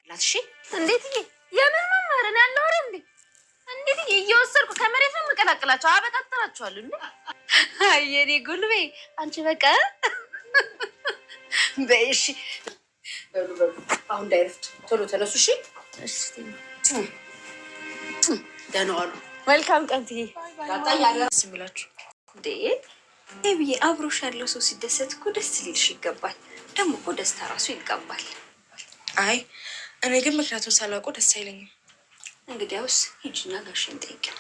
ላትሺ እንዴት የምን መማርን ያለው አይደል እንዴ? እንዴት እየወሰድኩ ከመሬት ነው መቀላቀላቸው አበጣጥራቸዋለሁ እንዴ? አየኔ ጉልቤ አንቺ በቃ በእሺ በሉ አሁን ዳይሬክት ቶሎ ተነሱ። እሺ ደህና ዋሉ። መልካም ቀን ትዬ ስምላችሁ እንዴ ብዬ አብሮሽ ያለው ሰው ሲደሰት እኮ ደስ ሊልሽ ይገባል። ደግሞ እኮ ደስታ ራሱ ይገባል። አይ እኔ ግን ምክንያቱም ሳላውቀው ደስ አይለኝም። እንግዲያውስ ሂጂና ጋሽን ጠይቂው።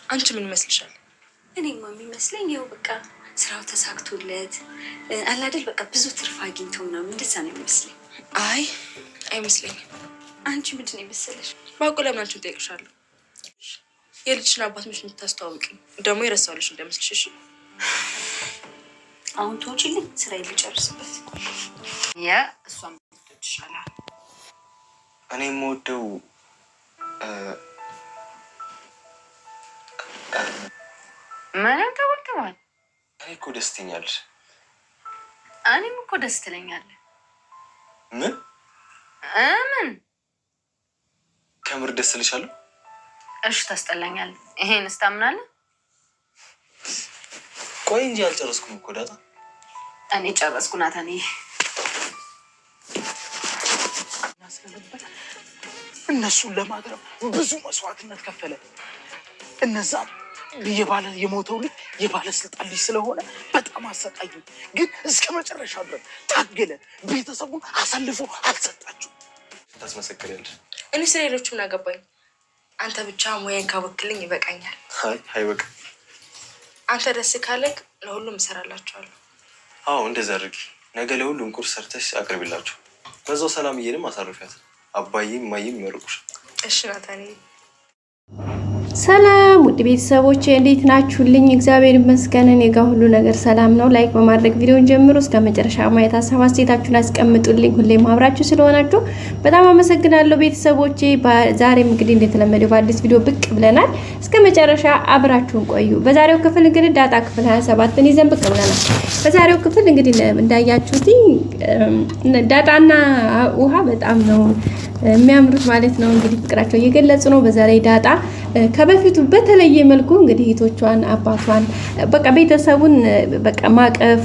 አንቺ ምን ይመስልሻል? እኔማ የሚመስለኝ ይኸው በቃ ስራው ተሳክቶለት አላደል በቃ ብዙ ትርፍ አግኝቶ ምናምን እንደዛ ነው የሚመስለኝ። አይ አይመስለኝም። አንቺ ምንድን ነው የመሰለሽ? ባውቅ ለምን አንቺን ጠይቅሻለሁ? የልጅሽን አባት ምንሽ የምታስተዋውቂኝ ደግሞ የረሳሁልሽ እንዳይመስልሽ። እሺ አሁን ትወጪልኝ፣ ስራ ልጨርስበት። እሷም ትሻላል። እኔ የምወደው ምንም ተወልተዋል። እኔ እኮ ደስ ትኛለሽ። እኔም እኮ ደስ ትለኛለህ። ምን ከምር ደስ ልሻለሁ? እሺ ታስጠላኛለህ። ይሄን እስታምናለህ? ቆይ እንጂ አልጨረስኩም እኮ ዳጣ። እኔ ጨረስኩ ናታን። እነሱን ለማቅረብ ብዙ መስዋዕትነት ከፈለ። እነዛም የሞተው ልጅ የባለስልጣን ልጅ ስለሆነ በጣም አሰቃዩ። ግን እስከ መጨረሻ ድረስ ታገለ። ቤተሰቡን አሳልፎ አልሰጣችሁ። ታስመሰክሪያለሽ። እኔ ስለሌሎቹ ምን አገባኝ? አንተ ብቻ ሙያን ካወክልኝ ይበቃኛል። አይበቃ። አንተ ደስ ካለክ ለሁሉም እሰራላችኋለሁ። አዎ እንደዛ አድርጊ። ነገ ለሁሉም ቁርስ ሰርተሽ አቅርቢላችሁ። በዛው ሰላምዬንም አሳርፊያት። አባዬም ማዬም ይመርቁሽ። እሺ ናታኔ። ሰላም ውድ ቤተሰቦቼ እንዴት ናችሁልኝ? እግዚአብሔር ይመስገን እኔ ጋር ሁሉ ነገር ሰላም ነው። ላይክ በማድረግ ቪዲዮን ጀምሩ እስከ መጨረሻ ማየት ሀሳብ አስተያየታችሁን አስቀምጡልኝ። ሁሌም አብራችሁ ስለሆናችሁ በጣም አመሰግናለሁ ቤተሰቦቼ። ዛሬም እንግዲህ እንደተለመደው በአዲስ ቪዲዮ ብቅ ብለናል። እስከ መጨረሻ አብራችሁን ቆዩ። በዛሬው ክፍል እንግዲህ ዳጣ ክፍል 27ን ይዘን ብቅ ብለናል። በዛሬው ክፍል እንግዲህ እንዳያችሁት ዳጣና ውሃ በጣም ነው የሚያምሩት ማለት ነው። እንግዲህ ፍቅራቸው እየገለጹ ነው። በዛ ላይ ዳጣ ከበፊቱ በተለየ መልኩ እንግዲህ እህቶቿን፣ አባቷን በቃ ቤተሰቡን በቃ ማቀፍ፣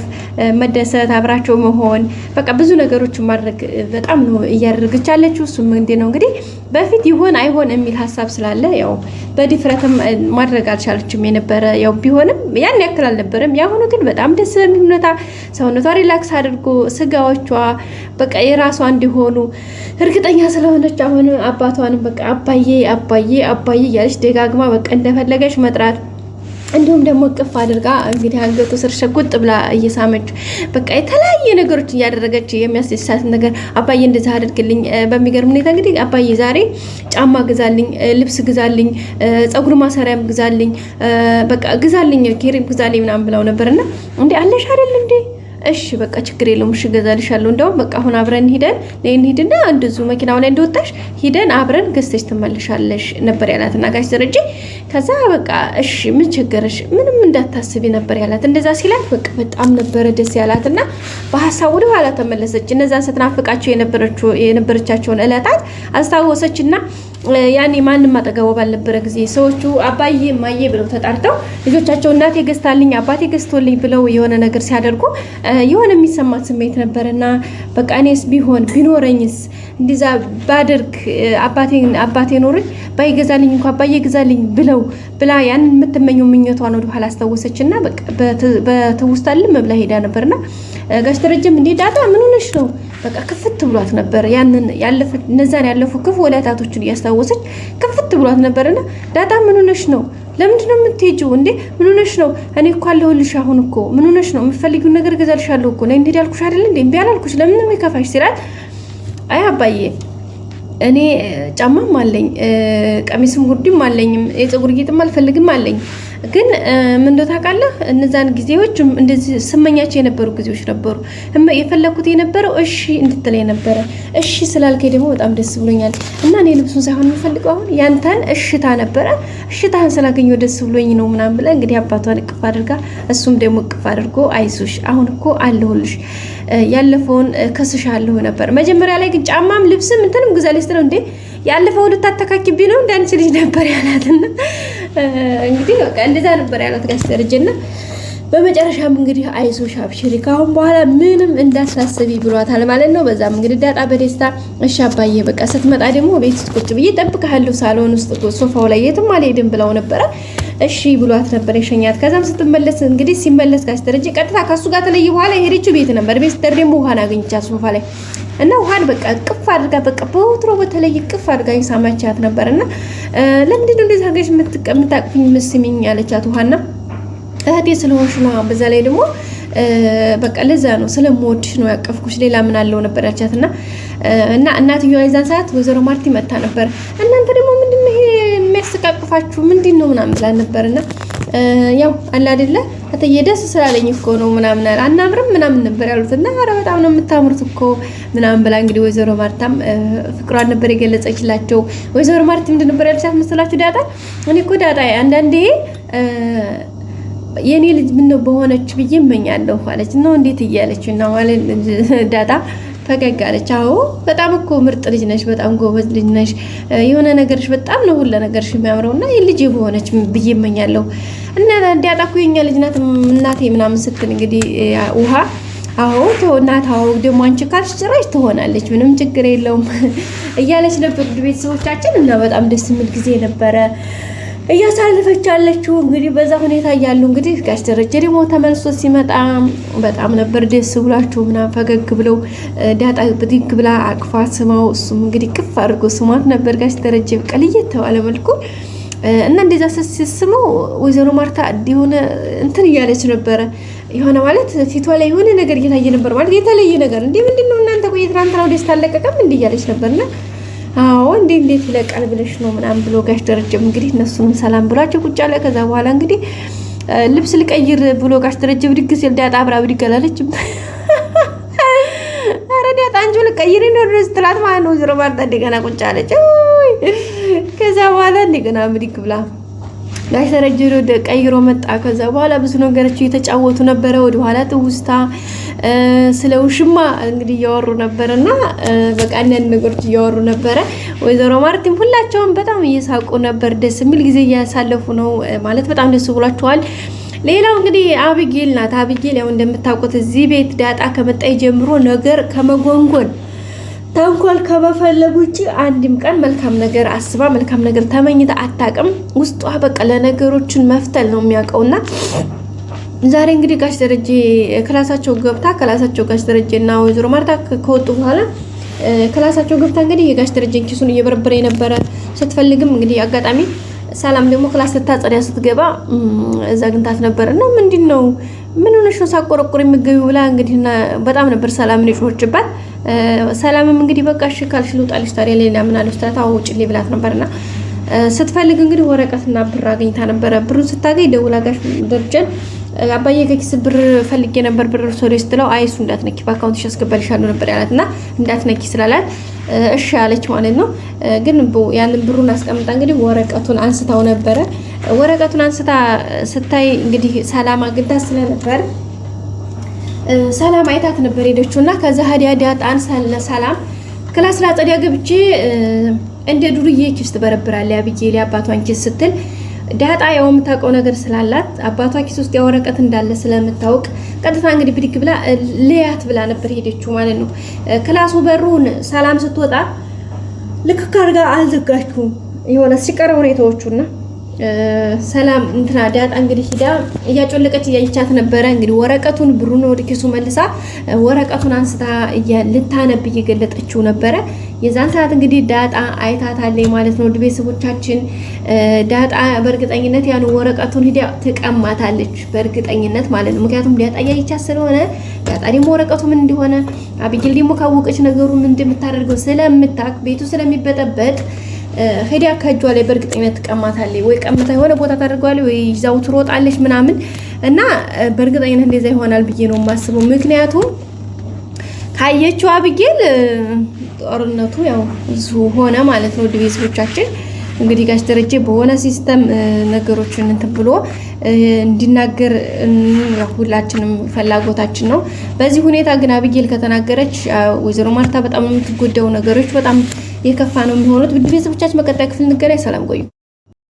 መደሰት፣ አብራቸው መሆን በቃ ብዙ ነገሮችን ማድረግ በጣም ነው እያደረገች ያለችው። እሱም እንግዲህ ነው እንግዲህ በፊት ይሆን አይሆን የሚል ሀሳብ ስላለ ያው በድፍረትም ማድረግ አልቻለችም የነበረ ያው ቢሆንም ያን ያክል አልነበረም። ያሁኑ ግን በጣም ደስ በሚል ሁኔታ ሰውነቷ ሪላክስ አድርጎ ስጋዎቿ በቃ የራሷ እንዲሆኑ እርግጠኛ ስለሆነች አሁን አባቷንም በቃ አባዬ አባዬ አባዬ እያለች ደጋግማ በቃ እንደፈለገች መጥራት እንዲሁም ደግሞ ቅፍ አድርጋ እንግዲህ አንገቱ ስር ሸጉጥ ብላ እየሳመች በቃ የተለያየ ነገሮች እያደረገች የሚያስደስታት ነገር አባዬ እንደዛ አድርግልኝ። በሚገርም ሁኔታ እንግዲህ አባዬ ዛሬ ጫማ ግዛልኝ፣ ልብስ ግዛልኝ፣ ፀጉር ማሰሪያም ግዛልኝ፣ በቃ ግዛልኝ፣ ኬሪም ግዛልኝ ምናምን ብለው ነበርና እንዴ አለሽ አይደል እንዴ እሺ በቃ ችግር የለውም እሺ ገዛልሻለሁ። እንደውም በቃ አሁን አብረን ሄደን እንሂድና እንደዚሁ መኪናው ላይ እንደወጣሽ ሄደን አብረን ገዝተሽ ትመለሻለሽ ነበር ያላትና ጋሽ ደረጀ ከዛ በቃ እሺ ምን ቸገረሽ ምንም እንዳታስቢ ነበር ያላት። እንደዛ ሲላት በቃ በጣም ነበረ ደስ ያላትና በሐሳብ ወደ ኋላ ተመለሰች። እነዛን ስትናፍቃቸው የነበረቻቸውን ዕለታት አስታወሰችና ያኔ ማንም አጠገቡ ባልነበረ ጊዜ ሰዎቹ አባዬ ማዬ ብለው ተጣርተው ልጆቻቸው እናቴ ገዝታልኝ አባቴ ገዝቶልኝ ብለው የሆነ ነገር ሲያደርጉ የሆነ የሚሰማት ስሜት ነበርና በቃ እኔስ ቢኖረኝስ እንደዛ ባደርግ አባቴ ኖርኝ ባይገዛልኝ እንኳን አባዬ ገዛልኝ ብላ ያንን የምትመኘው ምኞቷን ወደ ኋላ አስታወሰችና በቃ በትውስታ ልም ብላ ሄዳ ነበርና ጋሽ ደረጀም እንዴ ዳጣ ምን ሆነሽ ነው በቃ ክፍት ብሏት ነበር። ያንን እነዛን ያለፉ ክፉ ወላታቶችን እያስታወሰች ክፍት ብሏት ነበርና ዳጣ ምን ሆነሽ ነው ለምንድን ነው የምትሄጂው እንዴ ምን ሆነሽ ነው እኔ እኮ አለሁልሽ አሁን እኮ ምን ሆነሽ ነው የምትፈልጊውን ነገር ገዛልሻለሁ እኮ ነይ እንሂድ ያልኩሽ አይደል እንዴ እምቢ አላልኩሽ ለምን ነው የሚከፋሽ ሲላት አይ አባዬ እኔ ጫማም አለኝ ቀሚስም ጉርድም አለኝም የፀጉር ጌጥም አልፈልግም አለኝ ግን ምን እንደው ታውቃለህ እነዛን ጊዜዎች እንደዚህ ስመኛቸው የነበሩ ጊዜዎች ነበሩ የፈለኩት የነበረው እሺ እንድትለኝ ነበረ እሺ ስላልከኝ ደግሞ በጣም ደስ ብሎኛል እና እኔ ልብሱን ሳይሆን የምፈልገው አሁን ያንተን እሽታ ነበረ እሽታህን ስላገኘው ደስ ብሎኝ ነው ምናምን ብላ እንግዲህ አባቷን እቅፍ አድርጋ እሱም ደግሞ እቅፍ አድርጎ አይዞሽ አሁን እኮ አለሁልሽ ያለፈውን ከስሻለሁ ነበር። መጀመሪያ ላይ ግን ጫማም ልብስም እንትንም ግዛልኝ ስትለው እንዴ ያለፈው ልታተካክቢ ነው እንደ አንቺ ልጅ ነበር ያላትና እንግዲህ በቃ እንደዛ ነበር ያላት ጋሽ ደረጀና በመጨረሻም እንግዲህ አይዞሽ አብሽሪ ካሁን በኋላ ምንም እንዳታስቢ ብሏታል ማለት ነው። በዛም እንግዲህ ዳጣ በደስታ እሺ አባዬ በቃ ስትመጣ ደግሞ ቤት ውስጥ ቁጭ ብዬ እጠብቅሃለሁ ሳሎን ውስጥ ሶፋው ላይ የትም አልሄድም ብለው ነበረ። እሺ ብሏት ነበር የሸኛት። ከዛም ስትመለስ እንግዲህ ሲመለስ ጋሽ ደረጀ ቀጥታ ከሱ ጋር ተለይ በኋላ የሄደችው ቤት ነበር። ቤት ስትደርስ ደግሞ ውሃን አግኝቻት ሶፋ ላይ እና ውሃን በቃ ቅፍ አድርጋ በቃ በወትሮ በተለይ ቅፍ አድርጋ ሳማቻት ነበርና ለምንድን ነው እንደዚህ አድርገሽ የምታቅፊኝ መስሚኝ ያለቻት ውሃና እህቴ ስለሆንሽ ነው በዛ ላይ ደግሞ በቃ ለዛ ነው ስለምወድሽ ነው ያቀፍኩሽ ሌላ ምን አለው ነበር ያቻትና እና እናትየዋ የዛን ሰዓት ወይዘሮ ማርቲ መጣ ነበር። እናንተ ደግሞ ምንድነው ይሄ የሚያስቃቅፋችሁ ምንድነው ምናምን ብላ ነበርና ያው አለ አይደለ እተዬ ደስ ስላለኝ እኮ ነው ምናምን አናምርም ምናምን ነበር ያሉትና ኧረ በጣም ነው የምታምሩት እኮ ምናምን ብላ እንግዲህ ወይዘሮ ማርታም ፍቅሯን ነበር የገለጸችላቸው። ወይዘሮ ማርቲ ምንድን ነበር ያለቻት መሰላችሁ ዳጣ እኔ እኮ ዳጣ አንዳንዴ የኔ ልጅ ምን ነው በሆነች ብዬ እመኛለሁ አለች ነው እንዴት እያለች ነው ማለት ዳጣ ፈገግ አለች። አዎ በጣም እኮ ምርጥ ልጅ ነሽ በጣም ጎበዝ ልጅ ነሽ የሆነ ነገርሽ በጣም ነው ሁሉ ነገርሽ የሚያምረውና የልጅ በሆነች ብዬ እመኛለሁ እና ዳጣ እኮ የኛ ልጅ ናት እናቴ ምናምን ስትል እንግዲህ ውሃ አዎ ተወናታው ደግሞ አንቺ ካልሽ ጭራሽ ትሆናለች ምንም ችግር የለውም እያለች ነበር ቤተሰቦቻችን እና በጣም ደስ የሚል ጊዜ ነበረ እያሳለፈች ያለችው። እንግዲህ በዛ ሁኔታ እያሉ እንግዲህ ጋሽ ደረጀ ደግሞ ተመልሶ ሲመጣ በጣም ነበር ደስ ብሏቸው ምናምን ፈገግ ብለው ዳጣ ብድግ ብላ አቅፋ ስማው እሱም እንግዲህ ቅፍ አድርጎ ስሟት ነበር ጋሽ ደረጀ ቀልየት ተባለ መልኩ እና እንደዛ ሲስመው ወይዘሮ ማርታ የሆነ እንትን እያለች ነበረ የሆነ ማለት ፊቷ ላይ የሆነ ነገር እየታየ ነበር ማለት የተለየ ነገር እንዴ ምንድነው እናንተ ቆይ ትናንትና ደስታ አለቀቀም እንዴ እያለች ነበርና አዎ እንዴት ይለቃል ብለሽ ነው ምናምን ብሎ ጋሽ ደረጀም እንግዲህ እነሱንም ሰላም ብሏቸው ቁጭ አለ። ከዛ በኋላ እንግዲህ ልብስ ልቀይር ብሎ ጋሽ ደረጀ ብድግ ሲል ዳጣ አብራ ብድግ አላለችም። ኧረ ዳጣ አንቺ ልቀይሪ ነው ድረስ ትላት ማለት ነው። ወይዘሮ ማርታ እንደገና ቁጭ አለች። ከዛ በኋላ እንደገና ብድግ ብላ ጋሽ ደረጀ ወደ ቀይሮ መጣ። ከዛ በኋላ ብዙ ነገሮች እየተጫወቱ ነበረ። ወደ ኋላ ትውስታ ስለ ውሽማ እንግዲህ እያወሩ ነበርና በቃ አንዳንድ ነገሮች እያወሩ ነበረ። ወይዘሮ ማርቲም ሁላቸውም በጣም እየሳቁ ነበር። ደስ የሚል ጊዜ እያሳለፉ ነው ማለት በጣም ደስ ብሏቸዋል። ሌላው እንግዲህ አቢጌል ናት። አቢጌል ያው እንደምታውቁት እዚህ ቤት ዳጣ ከመጣይ ጀምሮ ነገር ከመጎንጎን ተንኮል ከመፈለግ ውጪ አንድም ቀን መልካም ነገር አስባ መልካም ነገር ተመኝታ አታውቅም። ውስጧ በቃ ለነገሮችን መፍተል ነው የሚያውቀውና ዛሬ እንግዲህ ጋሽ ደረጀ ክላሳቸው ገብታ ክላሳቸው ጋሽ ደረጀና ወይዘሮ ማርታ ከወጡ በኋላ ክላሳቸው ገብታ እንግዲህ የጋሽ ደረጀን ኪሱን እየበረበረ የነበረ ስትፈልግም እንግዲህ አጋጣሚ ሰላም ደግሞ ክላስ ልታጸዳ ስትገባ እዛ ግንታት ነበርና ምንድነው ምን ሆነሽ ነው ሳቆረቆር የሚገኙ ብላ እንግዲህ በጣም ነበር ሰላምን የጮህችባት። ሰላምም እንግዲህ በቃ እሺ ካልሽ ልውጣልሽ ታዲያ ሌላ ምን አለሽ ታታው ውጪልኝ ብላት ነበርና ስትፈልግ እንግዲህ ወረቀትና ብር አግኝታ ነበረ። ብሩን ስታገኝ ደውላ ጋሽ ደረጀን አባዬ ከኪስ ብር ፈልጌ ነበር ብር ሶሪ ስትለው አይሱ እንዳትነኪ በአካውንትሽ አስገባልሻለሁ ነበር ያላትና እንዳትነኪ ስላላት እሺ አለች ማለት ነው። ግን ያንን ብሩን አስቀምጣ እንግዲህ ወረቀቱን አንስታው ነበረ። ወረቀቱን አንስታ ስታይ እንግዲህ ሰላም አግኝታ ስለነበር ሰላም አይታት ነበር ሄደችውና ከዛ ሀዲያ ዳጣን ሰላም ክላስ ላጸዲያ ገብቼ እንደ ዱርዬ ኪስ ትበረብራለች አብዬ አባቷን ኪስ ስትል ዳጣ ያው የምታውቀው ነገር ስላላት አባቷ ኪስ ውስጥ ያወረቀት እንዳለ ስለምታውቅ ቀጥታ እንግዲህ ብድግ ብላ ለያት ብላ ነበር ሄደችው ማለት ነው። ክላሱ በሩን ሰላም ስትወጣ ልክ ካርጋ አልዘጋችሁም የሆነ ሲቀረው ነው የተወቹና ሰላም እንትና ዳጣ እንግዲህ ሂዳ እያጮለቀች እያየቻት ነበረ። እንግዲህ ወረቀቱን ብሩን ወደ ኪሱ መልሳ ወረቀቱን አንስታ ልታነብ እየገለጠችው ነበረ። የዛን ሰዓት እንግዲህ ዳጣ አይታታለች ማለት ነው። ቤተሰቦቻችን ዳጣ በእርግጠኝነት ያን ወረቀቱን ሂዳ ትቀማታለች በእርግጠኝነት ማለት ነው። ምክንያቱም ዳጣ እያየቻት ስለሆነ ዳጣ ደግሞ ወረቀቱ ምን እንደሆነ አብይል ደግሞ ካወቀች ነገሩ ምን እንደምታደርገው ስለምታክ ቤቱ ስለሚበጠበጥ ሄዳ ከጇ ላይ በእርግጠኝነት ትቀማታለች። ወይ ቀምታ የሆነ ቦታ ታደርገዋለች ወይ ይዛው ትሮጣለች ምናምን እና በእርግጠኝነት እንደዛ ይሆናል ብዬ ነው የማስበው። ምክንያቱም ካየችው አብይል ጦርነቱ ያው እሱ ሆነ ማለት ነው። ቤተሰቦቻችን እንግዲህ ጋሽ ደረጀ በሆነ ሲስተም ነገሮችን እንትን ብሎ እንዲናገር ሁላችንም ፍላጎታችን ነው። በዚህ ሁኔታ ግን አብጌል ከተናገረች ወይዘሮ ማርታ በጣም የምትጎዳው ነገሮች በጣም የከፋ ነው የሚሆኑት። ውድ ቤተሰቦቻችን በቀጣይ ክፍል እንገናኝ። ሰላም ቆዩ።